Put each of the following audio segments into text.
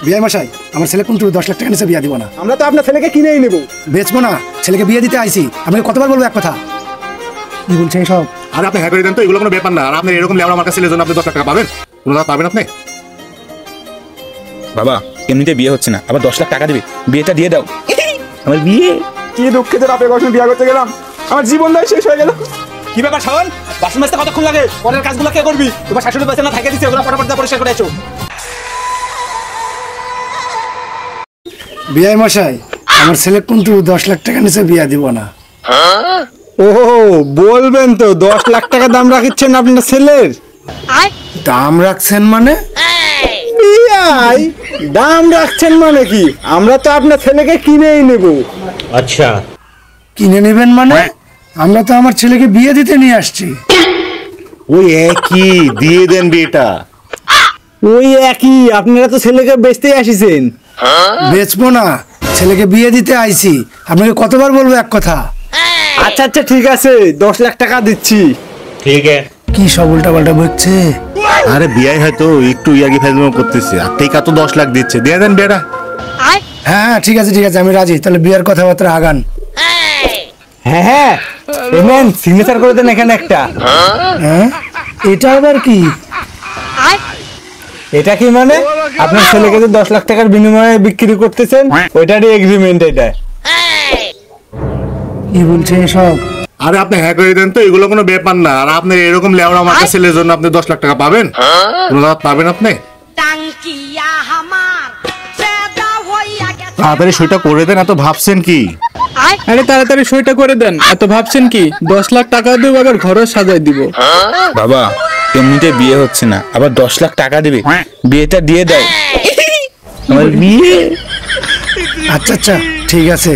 বিয়ে মশাই, আমার ছেলে কিন্তু 10 লাখ টাকা নিচে বিয়ে দিব না। আমরা তো আপনার ছেলেকে কিনেই নেব। বেচবো না, ছেলেকে বিয়ে দিতে আইছি। আপনাকে কতবার বলবো এক কথা? কি বলছেন সব? আরে আপনি হ্যাঁ করে দেন তো, এগুলো কোনো ব্যাপার না। আর আপনি এরকম লেবড়া আমার কাছে ছেলের জন্য আপনি 10 লাখ টাকা পাবেন? কোনো টাকা পাবেন আপনি? বাবা এমনিতে বিয়ে হচ্ছে না, আবার 10 লাখ টাকা দিবে, বিয়েটা দিয়ে দাও। আমার বিয়ে কি দুঃখিত রাতে বসে বিয়ে করতে গেলাম, আমার জীবনটাই শেষ হয়ে গেল। কি ব্যাপার শাওন, বাসন মাজতে কতক্ষণ লাগে? পরের কাজগুলো কে করবি? তোমার শাশুড়ি বাসন না থাকে দিছে, ওগুলো ফটাফট পরিষ্কার করে এসো। বিয়ে মশাই, আমার ছেলে কিন্তু 10 লাখ টাকা নিচে বিয়ে দিব না। ও বলবেন তো 10 লাখ টাকা দাম রাখিচ্ছেন আপনার ছেলের? দাম রাখছেন মানে? বিয়াই দাম রাখছেন মানে কি? আমরা তো আপনার ছেলেকে কিনেই নেব। আচ্ছা কিনে নেবেন মানে? আমরা তো আমার ছেলেকে বিয়ে দিতে নিয়ে আসছি। ওই একই দিয়ে দেন বিয়েটা। ওই একই, আপনারা তো ছেলেকে বেচতেই আসিছেন। বেচবো না, ছেলেকে বিয়ে দিতে আইছি। আপনাকে কতবার বলবো এক কথা? আচ্ছা আচ্ছা ঠিক আছে, 10 লাখ টাকা দিচ্ছি। ঠিক আছে। কি সব উল্টা পাল্টা বলছে? আরে বিয়ে হয়তো একটু ইয়াগি ফেজলামো করতেছে, আর টেকা তো 10 লাখ দিচ্ছে, দিয়ে দেন বিয়েটা। হ্যাঁ ঠিক আছে ঠিক আছে, আমি রাজি। তাহলে বিয়ের কথাবার্তা আগান। হ্যাঁ হ্যাঁ এমন সিগনেচার করে দেন এখানে একটা। হ্যাঁ, এটা আবার কি? এটা কি মানে? আপনার ছেলেকে যে 10 লাখ টাকার বিনিময়ে বিক্রি করতেছেন, ওইটারই এগ্রিমেন্ট এটা। কি বলছে সব? আরে আপনি হ্যাঁ করে দেন তো, এগুলো কোনো ব্যাপার না। আর আপনি এরকম লেবড়া আমার কাছে ছেলের জন্য আপনি 10 লাখ টাকা পাবেন? কোনো টাকা পাবেন আপনি? তাড়াতাড়ি সইটা করে দেন, এত ভাবছেন কি? আরে তাড়াতাড়ি সইটা করে দেন, এত ভাবছেন কি? 10 লাখ টাকা দেব, আবার ঘরও সাজাই দিব। বাবা এমনিতে বিয়ে হচ্ছে না, আবার 10 লাখ টাকা দিবে, বিয়েটা দিয়ে দাও। আমার বিয়ে। আচ্ছা আচ্ছা ঠিক আছে।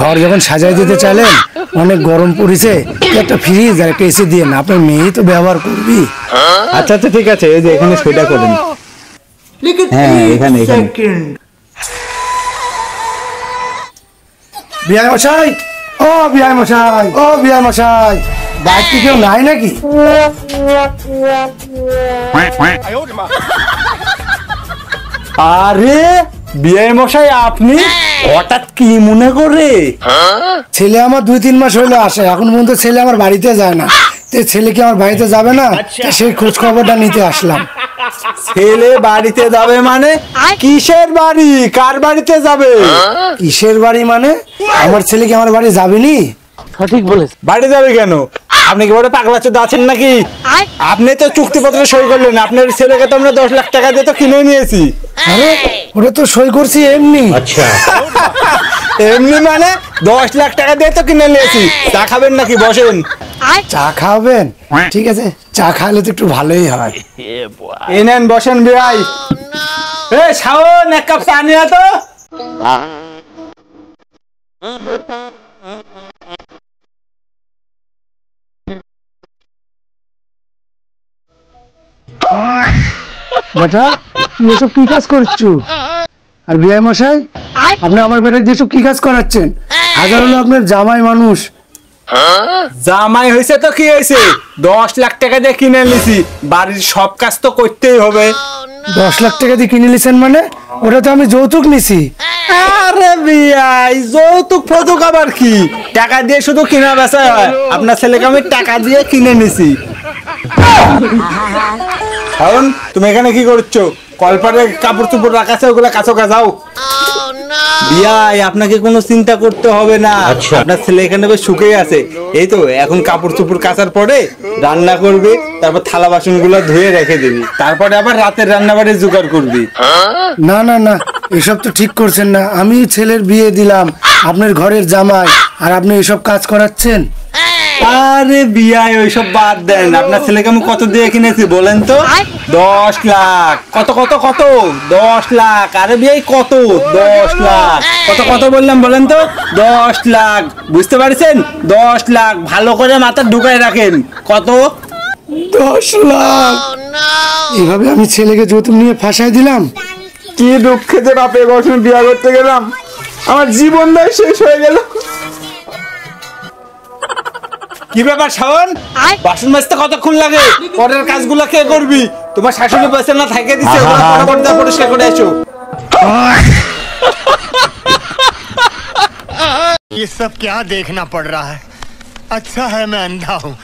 ঘর যখন সাজাই দিতে চাইলেন, অনেক গরম পড়েছে, একটা ফ্রিজ আর একটা এসি দিয়ে না, আপনার মেয়ে তো ব্যবহার করবি। আচ্ছা আচ্ছা ঠিক আছে, এই যে এখানে সইটা করেন। হ্যাঁ এখানে এখানে। বিয়ে মশাই, ও বিয়ে মশাই, ও বিয়ে মশাই, বাড়িতে কেউ নাই নাকি? আরে বিয়ে মশাই, আপনি হঠাৎ কি মনে করে? ছেলে আমার 2-3 মাস হইলো আসে, এখন পর্যন্ত ছেলে আমার বাড়িতে যায় না। ছেলে কি আমার বাড়িতে যাবে না? সেই খোঁজ খবরটা নিতে আসলাম। ছেলে বাড়িতে যাবে মানে? কিসের বাড়ি? কার বাড়িতে যাবে? কিসের বাড়ি মানে? আমার ছেলে কি আমার বাড়ি যাবেনি? সঠিক বলেছে। বাড়ি যাবে কেন? আপনি কি বড় পাগলা চোদা আছেন নাকি? আপনি তো চুক্তিপত্রে সই করলেন, আপনার ছেলেকে তো আমরা 10 লাখ টাকা দিয়ে তো কিনে নিয়েছি। আরে ওটা তো সই করছি এমনি। আচ্ছা এমনি মানে 10 লাখ টাকা দিয়ে তো কিনে নিয়েছি। চা খাবেন নাকি? বসেন। চা খাবেন? ঠিক আছে, চা খাইলে তো একটু ভালোই হয়। এই নেন বসেন ভাই। এই শাওন, এক কাপ চা নিয়ে তো। বেটা তুই এসব কি কাজ করছো? আর বিয়ে মশাই, আপনি আমার বেটা যেসব কি কাজ করাচ্ছেন? হাজার হলো আপনার জামাই মানুষ। জামাই হয়েছে তো কি হয়েছে? 10 লাখ টাকা দিয়ে কিনে নিয়েছি, বাড়ির সব কাজ তো করতেই হবে। 10 লাখ টাকা দিয়ে কিনে নিয়েছেন মানে? ওটা তো আমি যৌতুক নিছি। আরে বিয়াই, যৌতুক ফতুক আবার কি? টাকা দিয়ে শুধু কিনা বেচা হয়। আপনার ছেলেকে আমি টাকা দিয়ে কিনে নিছি। শাওন, তুমি এখানে কি করছো? কলপারে কাপড় চোপড় রাখা আছে, ওগুলা কাছো যাও। বিয়াই, আপনাকে কোনো চিন্তা করতে হবে না। আচ্ছা। আপনার ছেলে এখানে বেশ সুখেই আছে। এই তো এখন কাপড় চোপড় কাচার পরে রান্না করবে, তারপর থালা বাসন গুলো ধুয়ে রেখে দিবি, তারপরে আবার রাতের রান্না বাড়ি জোগাড় করবি। না না না, এসব তো ঠিক করছেন না। আমি ছেলের বিয়ে দিলাম, আপনার ঘরের জামাই, আর আপনি এসব কাজ করাচ্ছেন? আরে বিয়াই, ওইসব বাদ দেন। আপনার ছেলেকে আমি কত দিয়ে কিনেছি বলেন তো? 10 লাখ। কত কত কত? 10 লাখ। আরে বিয়াই কত? 10 লাখ। কত কত বললাম বলেন তো? 10 লাখ। বুঝতে পারছেন? 10 লাখ। ভালো করে মাথা ঢুকায় রাখেন। কত? 10 লাখ। এভাবে আমি ছেলেকে যৌতুক নিয়ে ফাঁসাই দিলাম। কি দুঃখিত রাতে বসে বিয়ে করতে গেলাম, আমার জীবনটাই শেষ হয়ে গেল। কি ব্যাপার শাওন, বাসন মাজতে কতক্ষণ লাগে? পরের কাজগুলো কে করবি? তোমার শাশুড়ি বাসন না থাকে দিছে, ওগুলো ফটাফট পরিষ্কার করে এসো। ये सब क्या देखना पड़ रहा है? अच्छा है मैं अंधा हूँ।